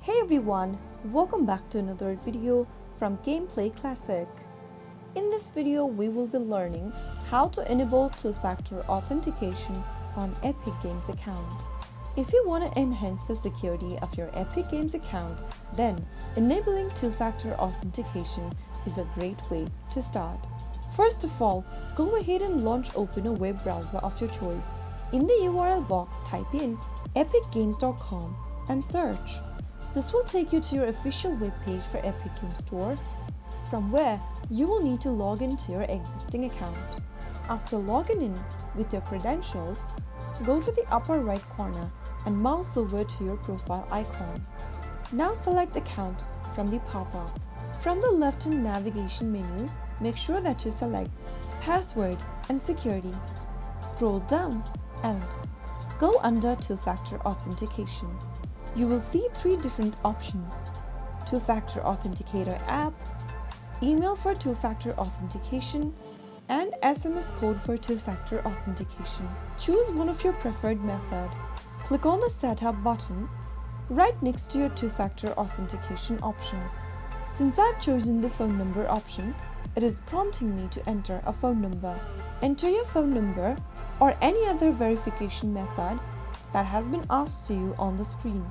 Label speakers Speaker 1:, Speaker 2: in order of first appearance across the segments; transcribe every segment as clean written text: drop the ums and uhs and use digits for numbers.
Speaker 1: Hey everyone, welcome back to another video from Gameplay Classic. In this video, we will be learning how to enable two-factor authentication on Epic Games account. If you want to enhance the security of your Epic Games account, then enabling two-factor authentication is a great way to start. First of all, go ahead and open a web browser of your choice. In the URL box, type in epicgames.com and search. This will take you to your official webpage for Epic Games Store, from where you will need to log into your existing account. After logging in with your credentials, go to the upper right corner and mouse over to your profile icon. Now select Account from the pop-up. From the left-hand navigation menu, make sure that you select Password and Security. Scroll down and go under Two-Factor Authentication. You will see three different options: Two-Factor Authenticator app, email for two-factor authentication, and SMS code for two-factor authentication. Choose one of your preferred method. Click on the Setup button right next to your two-factor authentication option. Since I've chosen the phone number option, it is prompting me to enter a phone number. Enter your phone number or any other verification method that has been asked to you on the screen.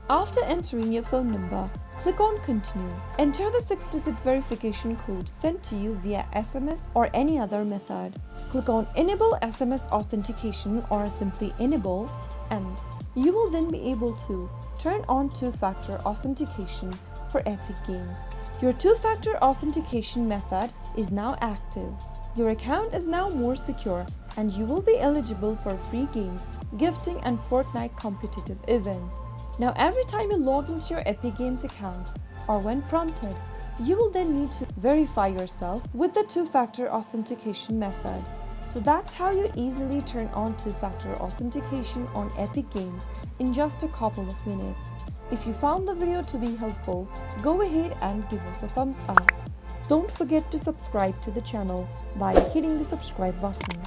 Speaker 1: After entering your phone number, click on Continue. Enter the 6-digit verification code sent to you via SMS or any other method. Click on Enable SMS Authentication or simply Enable, and you will then be able to turn on two-factor authentication for Epic Games. Your two-factor authentication method is now active. Your account is now more secure and you will be eligible for free games, gifting and Fortnite competitive events. Now every time you log into your Epic Games account or when prompted, you will then need to verify yourself with the two-factor authentication method. So that's how you easily turn on two-factor authentication on Epic Games in just a couple of minutes. If you found the video to be helpful, go ahead and give us a thumbs up. Don't forget to subscribe to the channel by hitting the subscribe button.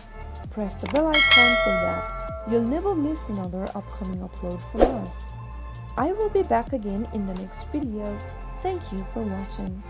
Speaker 1: Press the bell icon so that you'll never miss another upcoming upload from us. I will be back again in the next video. Thank you for watching.